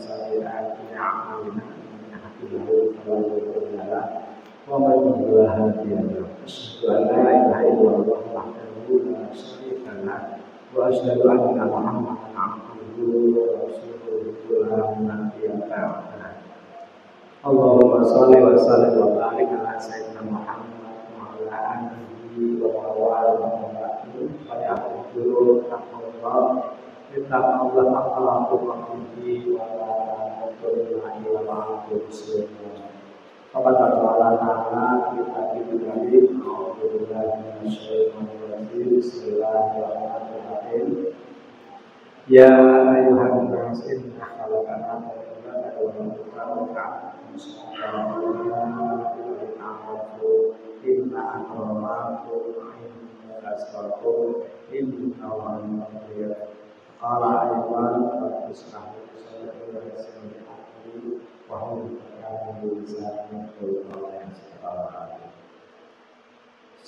sayyi'ati a'malina man yahdihillahu fala mudilla lahu wa man yudlil fala hadiya lahu. Asyhadu an la ilaha illallah wahdahu la syarika lahu wa asyhadu anna Muhammadan abduhu wa rasuluhu la nabiyya ba'dahu. Allahumma shalli wa sallim wa barik ala sayyidina Muhammad wa ala alihi wa alihi wa ya'budu Allah Ittaqallah haqqa tuqatih wa la tamutunna illa wa antum muslimun. Kepada ta'ala kita diberi Alhamdulillah minasyaitonir Bismillahirrahmanirrahim. Ya ayuhan nas inna khalaqnakum min dhakarin wa untha inna akramakum inda asfakum inna allaha qala ayman faslahu sadaqu wa yasmi'u wa hum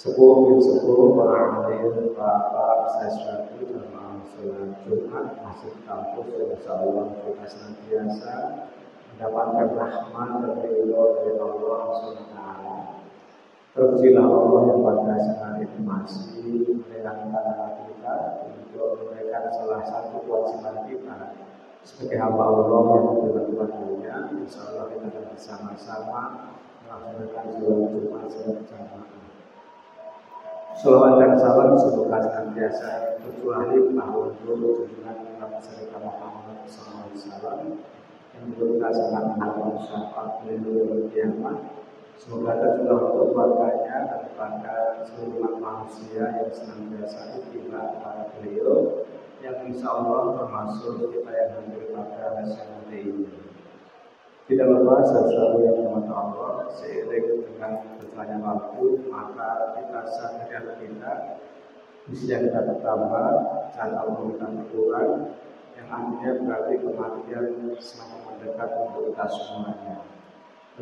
Sepuh para alim, bapak, sesuatu dalam sholat Jumat masjid kampus yang insyaallah kita senantiasa mendapatkan rahmat dari Allah SWT. Terpujilah Allah yang pada saat ini masih meringankan kita untuk menunaikan salah satu kewajiban kita sebagai hamba Allah yang berbuat dunia. Insyaallah kita akan bersama-sama melaksanakan sholat Jumat secara berjamaah. Salawat dan salam semoga senantiasa tercurah limpah untuk junjungan Nabi Muhammad SAW yang kita sangat mengharapkan syafaat beliau di kiamat. Semoga tercurah untuk keluarganya dan kepada seluruh umat manusia yang senantiasa ittiba kepada beliau, yang insya Allah termasuk kita yang hadir pada acara ini. Tidak lupa sesuatu yang dirahmati Allah, seiring dengan berjalannya waktu, maka kita sadar kita usia kita bertambah dan Allah kita berkurang, yang akhirnya berarti kematian semakin mendekat untuk kita semuanya.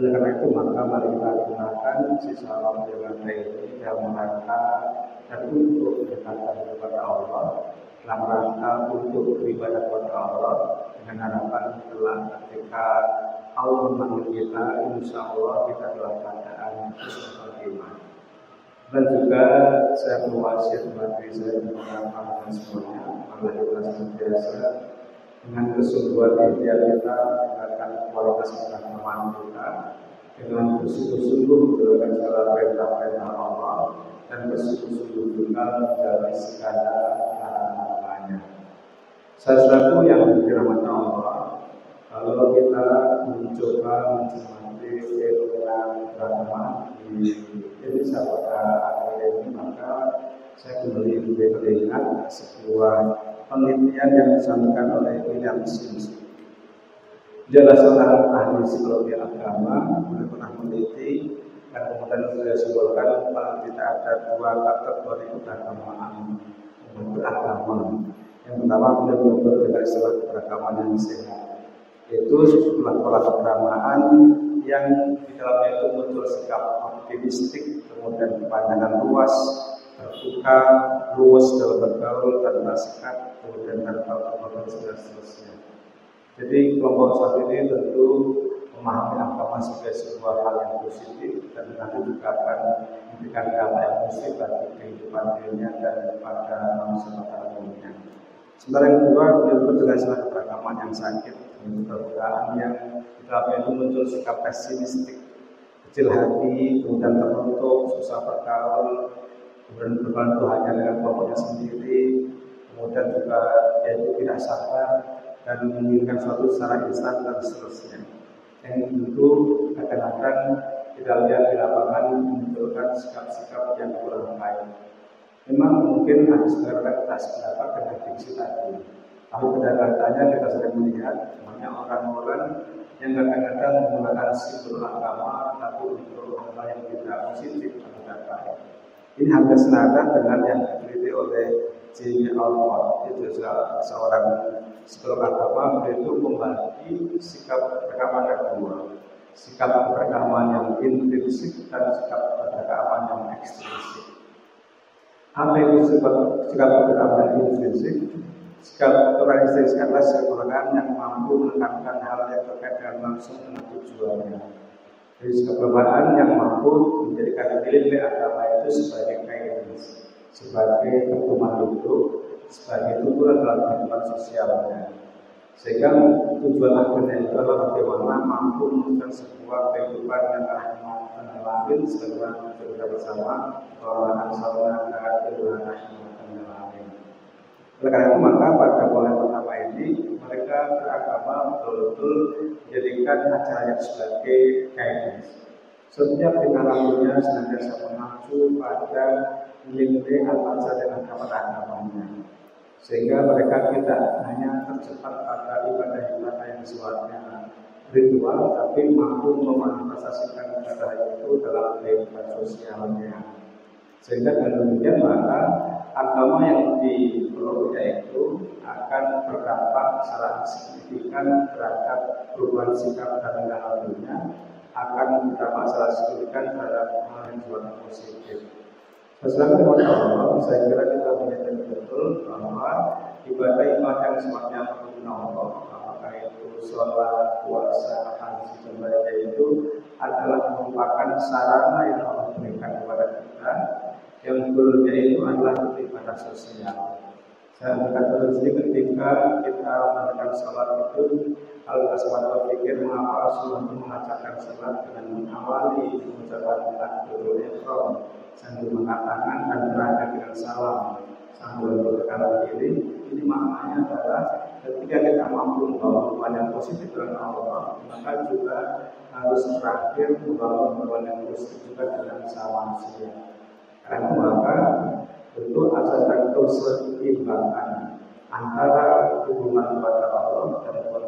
Oleh karena itu maka mari kita gunakan sisa waktu yang ada ini dalam rangka dan untuk berdekatan kepada Allah, dalam rangka untuk beribadah kepada Allah, dengan harapan kelak ketika Allah memanggil kita, insya Allah kita dalam keadaan husnul khotimah. Dan juga saya berwasiat kepada diri saya dan teman-teman semuanya, mari kita senantiasa dengan kesungguhan ikhtiar kita meningkatkan kualitas keagamaan kita dengan bersungguh-sungguh menjalankan segala perintah-perintah Allah dan bersungguh-sungguh juga dari segala larangan-larangannya. Saudaraku yang dirahmati Allah, kalau kita mencoba mencermati fenomena keagamaan di Indonesia pada akhir ini, maka saya kembali teringat sebuah penelitian yang disampaikan oleh William James. Dia adalah seorang ahli psikologi agama, dia pernah meneliti dan kemudian sudah disebutkan bahwa tidak ada dua kategori keagamaan beragama. Yang pertama beliau menyebut dengan istilah keagamaan yang sehat, yaitu pola keagamaan yang di dalamnya itu muncul sikap optimistik, kemudian pandangan luas, terbuka, luas dalam bergaul, tanpa sekat, kemudian tanpa pengorbanan dan seterusnya. Jadi kelompok satu ini tentu memahami agama sebagai sebuah hal yang positif dan nanti juga akan memberikan dampak yang positif bagi kehidupan dirinya dan kepada manusia pada umumnya. Sementara yang kedua, beliau dengan istilah keagamaan yang sakit, keterbukaan yang di dalamnya itu muncul sikap pesimistik, kecil hati, kemudian tertutup, susah bergaul, kemudian berbantu hanya dengan kelompoknya sendiri, kemudian juga yaitu tidak sabar dan menginginkan suatu secara instan dan seterusnya. Yang tentu kadang-kadang kita lihat di lapangan memunculkan sikap-sikap yang kurang baik. Memang mungkin ada sebenarnya kita sependapat dengan diksi tadi, tapi kadang-kadangnya kita sering melihat banyak orang-orang yang kadang-kadang menggunakan simbol agama tapi untuk hal yang tidak positif atau tidak baik. Ini hampir senada dengan yang diteliti oleh J. Alford, itu seorang psikolog agama, yaitu membagi sikap beragama ada dua, sikap beragama yang intrinsik dan sikap beragama yang ekstrinsik. Apa itu sikap beragama yang intrinsik? Sikap orang istri adalah seorang yang mampu menekankan hal yang terkait dengan langsung dengan tujuannya. Jadi sikap bapaan yang mampu menjadikan nilai agama itu sebagai guidance, sebagai pedoman hidup, sebagai tujuan dalam kehidupan sosialnya. Sehingga tujuan akhirnya itu adalah bagaimana mampu menemukan sebuah kehidupan yang rahmat dan alamin sebagaimana kita bersama bahwa asalnya kehidupan rahmat dan alamin. Oleh karena itu maka pada bulan pertama ini mereka beragama betul-betul menjadikan acaranya sebagai guidance. Setiap tingkah-lakunya senantiasa mengacu pada nilai atas dan agamanya. Sehingga mereka tidak hanya terjebak pada ibadah-ibadah yang sifatnya ritual, tapi mampu memanifestasikan ibadah itu dalam kehidupan sosialnya. Sehingga dengan demikian maka agama yang dipeluknya itu akan berdampak secara signifikan terhadap perubahan sikap dan perilakunya, akan berdampak secara signifikan terhadap hal yang sifatnya positif. Sesuai dengan Allah, saya kira kita menyadari betul bahwa ibadah-ibadah yang sifatnya menurut Allah, apakah itu sholat, puasa, haji, dan lainnya itu adalah merupakan sarana yang Allah berikan kepada kita, yang dulunya itu adalah ibadah sosial. Saya berkata di sini ketika kita melakukan sholat itu, kalau kita sempat berpikir mengapa Rasulullah mengajarkan sholat dengan mengawali mengucapkan takbiratul ihram sambil mengatakan dan berakhir dengan salam sambil berkanan kiri. Ini maknanya adalah ketika kita mampu membawa hubungan yang positif dengan Allah, maka juga harus berakhir membawa hubungan yang positif juga dengan sama manusia. Karena maka tentu ada keseimbangan antara hubungan kepada Allah dan kepada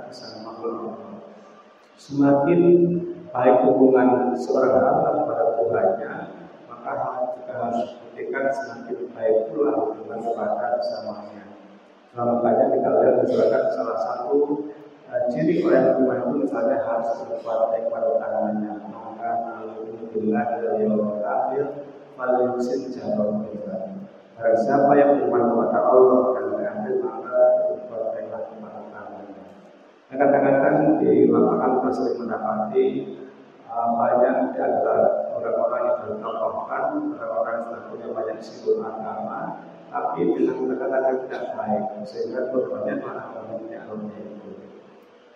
sesama makhluk Allah. Semakin baik hubungan seorang hamba kepada Tuhannya, maka juga harus diperhatikan semakin baik pula hubungan kepada sesamanya. Makanya kita lihat misalkan salah satu ciri orang Tuhan itu misalnya harus berbuat baik pada tangannya, maka alhamdulillah dari Allah terakhir Malayusin jawab kita. Barang siapa yang beriman kepada Allah dan berakhir maka berbuat baiklah kepada tangannya. Kadang-kadang di lapangan kita sering mendapati banyak di antara orang-orang yang bertokohkan, orang-orang yang sudah punya banyak simbol agama, tapi dengan kata-kata tidak baik, sehingga korbannya malah banyak alumni itu.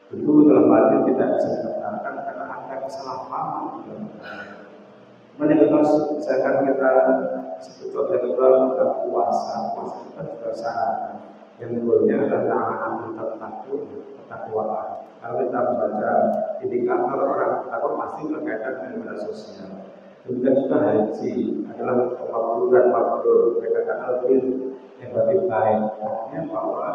Tentu dalam hal ini tidak bisa dikatakan karena ada kesalahpahaman dalam agama. Menurut misalkan kita sebetulnya kita puasa kita juga sangat yang dulunya adalah anak ketakwaan. Kalau kita membaca indikator orang takwa pasti berkaitan dengan media sosial. Demikian juga haji adalah mabrur berkaitan al-bir yang berarti baik. Artinya bahwa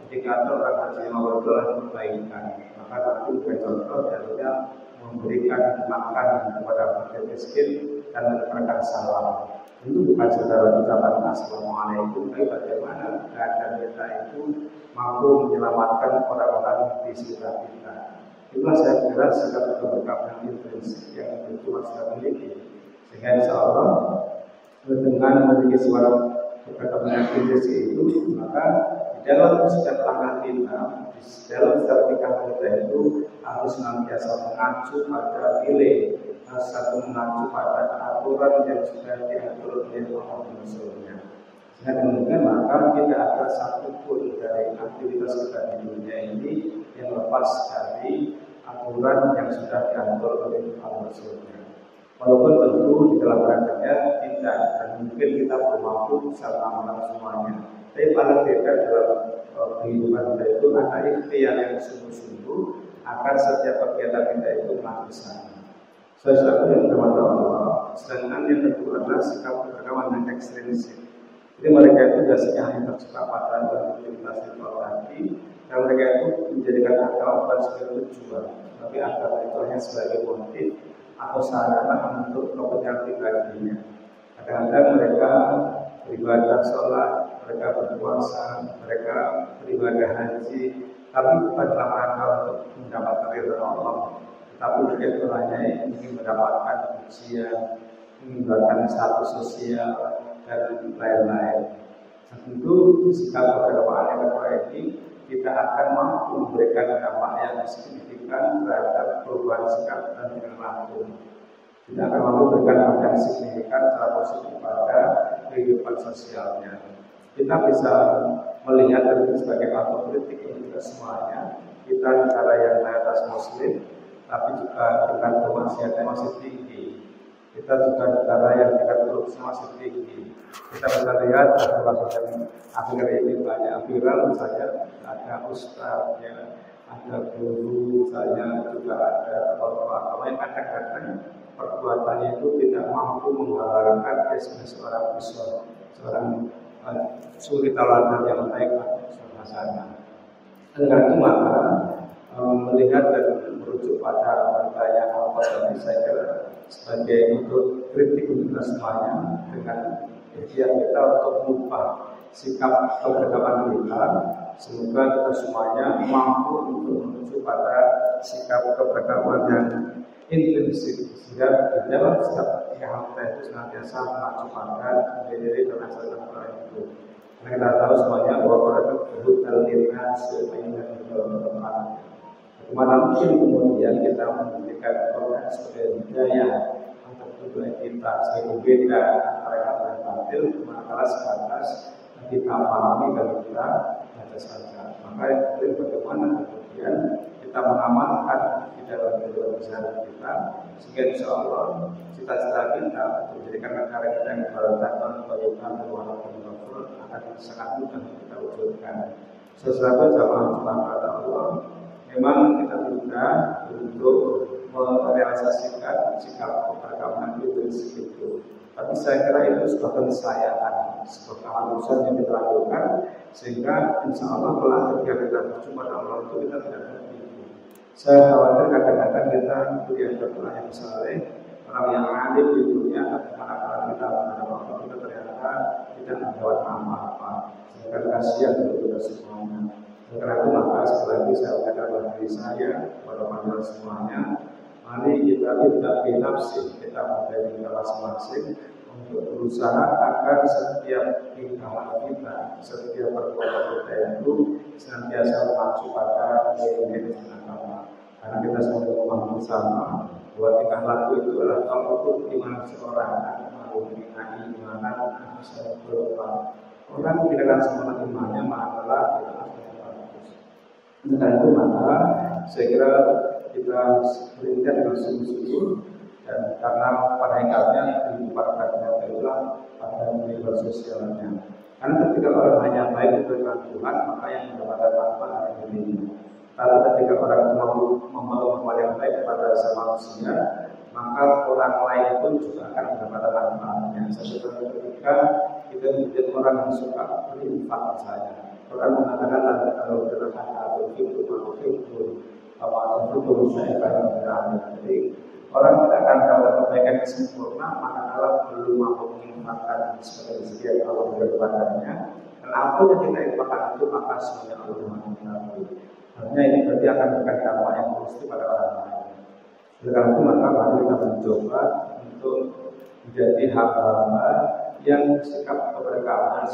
indikator orang haji yang mabrur adalah kebaikan. Maka nanti bukan contoh adalah memberikan makan kepada fakir miskin dan memberikan salam. Itu bukan sekedar ucapan assalamualaikum, tapi bagaimana keadaan kita itu mampu menyelamatkan orang-orang di sekitar kita. Itulah saya kira sikap keberkahan intrinsik yang Tuhan sudah miliki. Sehingga insya Allah dengan memiliki suara keberkahan intrinsik itu, maka di dalam setiap langkah kita, di dalam setiap tingkah kita itu harus senantiasa mengacu pada nilai, satu mengacu pada aturan yang sudah diatur oleh Allah dan Rasulnya. Dengan demikian maka tidak ada satupun dari aktivitas kita di dunia ini yang lepas dari aturan yang sudah diatur oleh Allah dan Rasulnya. Walaupun tentu di dalam prakteknya tidak dan mungkin kita belum mampu bisa mengamalkan semuanya. Tapi paling tidak dalam kehidupan kita itu ada ikhtiar yang sungguh-sungguh agar setiap kegiatan kita itu melakukan. Sesuatu yang bermata Allah. Sedangkan yang kedua adalah sikap keberagaman yang ekstrinsik. Jadi mereka itu biasanya hanya terjebak pada aktivitas ritual tadi, dan mereka itu menjadikan agama bukan sebagai tujuan, tapi agama itu hanya sebagai motif atau sarana untuk kepentingan pribadinya. Kadang-kadang mereka beribadah sholat, mereka berpuasa, mereka beribadah haji, tapi bukan dalam rangka untuk mendapatkan ridha Allah. Tapi mereka itu hanya ingin mendapatkan pujian, ingin mendapatkan status sosial dan lain-lain. Dan tentu sikap keberagamaan yang kedua ini tidak akan mampu memberikan dampak yang signifikan terhadap perubahan sikap dan perilaku. Tidak akan mampu memberikan dampak yang signifikan secara positif pada kehidupan sosialnya. Kita bisa melihat dari sebagai autokritik ini juga semuanya. Kita negara yang mayoritas Muslim, tapi juga tingkat kemaksiatan masih tinggi. Kita juga negara yang tingkat korupsi masih tinggi. Kita bisa lihat kasus yang akhir ini banyak viral, misalnya ada ustaz, ya, ada guru, misalnya juga ada tokoh agama yang kadang-kadang perbuatannya itu tidak mampu menghalalkan seorang Islam, seorang suri tauladan yang baik atau bahasanya. Oleh itu maka melihat dan merujuk pada pertanyaan Al-Qadar ini saya kira sebagai untuk kritik untuk kita semuanya dengan ikhtiar kita untuk mengubah sikap keberagaman kita. Semoga kita semuanya mampu untuk menuju pada sikap keberagaman yang intensif sehingga di dalam setiap hal kita itu senantiasa mengacu pada diri dan asal itu. Karena kita tahu semuanya bahwa Quran itu berhutang lina semuanya bermanfaat. Bagaimana mungkin kemudian kita memberikan Quran sebagai budaya untuk tujuan kita sehingga beda antara kata dan batil manakala sebatas kita pahami kalau kita baca saja. Maka itu bagaimana kemudian kita mengamalkan di dalam kehidupan besar kita sehingga insya Allah cita-cita kita untuk menjadikan negara kita yang berantakan bayukan dan walaupun kafir akan sangat mudah kita wujudkan. Sesuatu jamaah cuma kata Allah. Memang kita mudah untuk merealisasikan sikap keberagaman itu segitu. Tapi saya kira itu sebuah keniscayaan, sebuah keharusan yang kita lakukan sehingga insya Allah kelak ketika kita berjumpa dengan Allah itu kita tidak tertipu. Saya khawatir kadang-kadang kita dianggap orang yang saleh, orang yang alim di dunia, manakala kita menghadap Allah kita ternyata tidak menjawab apa-apa. Sehingga kasihan untuk kita semuanya. Karena itu maka sekali lagi saya katakan kepada diri saya, kepada pandangan semuanya, mari kita tidak binafsi, kita menjadi kita masing-masing untuk berusaha agar setiap tingkah kita, setiap perbuatan kita itu senantiasa mengacu pada nilai-nilai agama. Karena kita selalu memahami sama bahwa tingkah laku itu adalah tolak ukur iman seorang, mau iman, bisa berubah. Orang tidak akan sempurna imannya, manakala kita dan itu maka saya kira kita berikan dengan sungguh-sungguh dan karena pada hakikatnya kehidupan kita itulah pada kehidupan sosialnya. Karena ketika orang hanya baik dengan Tuhan, maka yang mendapatkan manfaat adalah dirinya. Kalau ketika orang membawa hal yang baik kepada sama manusia, maka orang lain pun juga akan mendapatkan manfaatnya. Sesuatu ketika kita menjadi orang yang suka berinfak saja. Orang mengatakan kalau berkata atau itu atau itu saya akan berani. Jadi orang tidak akan dapat kebaikan yang sempurna manakala belum mampu menginfatkan sebagai sekian Allah berkepadanya. Dan apa yang kita infakkan itu maka semuanya Allah mengetahui. Artinya ini berarti akan memberikan dampak yang positif pada orang lain. Oleh karena itu maka mari kita mencoba untuk menjadi hamba-hamba yang sikap keberagaman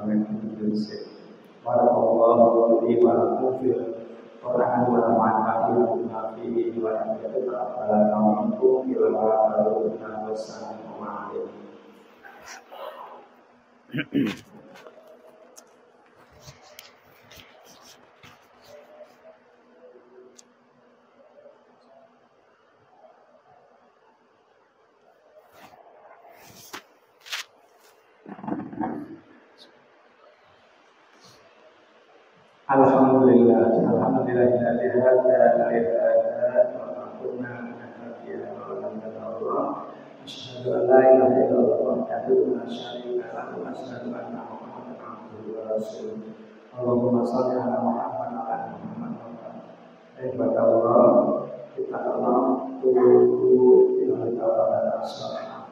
yang intensif. Barakallahu li wa lakum fil Qur'an wa nafa'ani bima fihi wa barakatuhu fil barakatuhu wassalamu alaikum. Alhamdulillahilladzi hadana li hadza wa ma kunna linahtadiya lawla an Allah. Asyhadu an la ilaha illallah wahdahu la syarika lahu wa asyhadu anna Muhammadan abduhu wa rasuluh. Allahumma shalli ala Muhammad wa ala Muhammad. Kepada Allah kita Allah tunggu ilahi ta'ala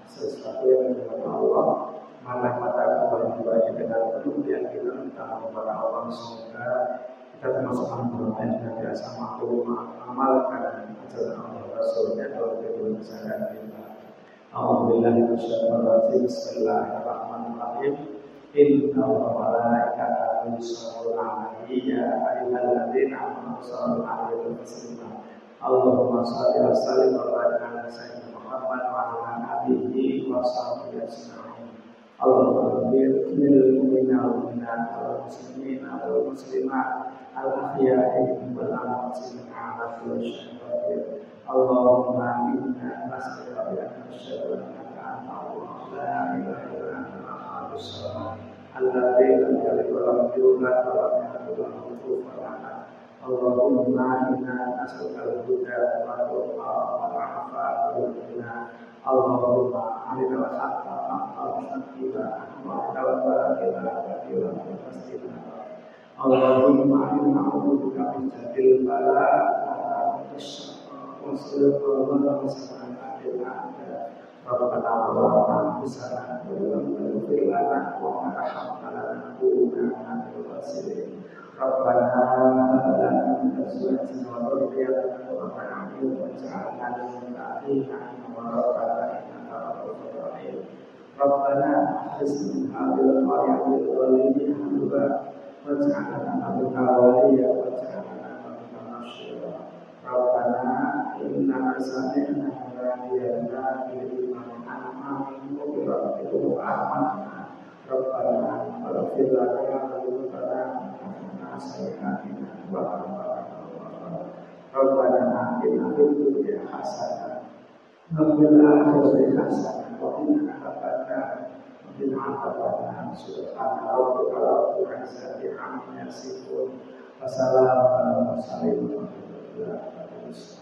sesuatu yang kepada Allah mata-mata kepada dengan penuh keyakinan tentang kepada Allah. Semoga kita termasuk hamba yang biasa mampu mengamalkan ajaran Allah Rasulnya dalam kehidupan keseharian kita. Alhamdulillah, bismillahirrahmanirrahim. Inna malaikatahu yusholluna 'alaihi ya ayyuhalladzina amanu shollu 'alaihi wa sallimu. Allahumma shalli wa sallim wa barik ala sayyidina Muhammad wa ala alihi wa sahbihi ajma'in. Allahumma ighfir lil mu'minina wal mu'minat wal muslimina wal muslimat al ahya'i wal amwat innaka 'ala kulli syai'in qadir. Allahumma inna nas'aluka bi anna asyhadu annaka anta Allah la ilaha illa anta al-ahad as-samad alladzi lam yalid wa lam yulad wa lam yakul lahu kufuwan ahad. Allahumma inna nas'aluka al-huda wa tuqa wal 'afafa wal ghina. Allahumma arina al-haqqa haqqan wattaqina wa arina al-batila batilan fastina. Allahumma inna na'udzubika min syarril bala wa syarril Rabbana wa anfusana wa lam taghfir lana wa tarhamna lanakunanna minal khasirin. Rabbana hab lana min azwajina wa dhurriyyatina qurrata a'yun waj'alna lil muttaqina imama. Innaka Ghafurur Rahim. Rabbana akhrijna min hadhil qaryati adh-dhalimina ahluha waj'alna minha waliyyan waj'alna minha nasira. Rabbana innana sami'na munadiyan bil-iman amin wa bi rahmatika amanna. Rabbana ighfir lana wa dhunubana sayyi'atina wa Rabbana atina fid dunya hasanah wa fil akhirati hasanah wa qina adzabannar. Subhana rabbika rabbil izzati amma yasifun wa salamun alal mursalin walhamdulillahi rabbil alamin.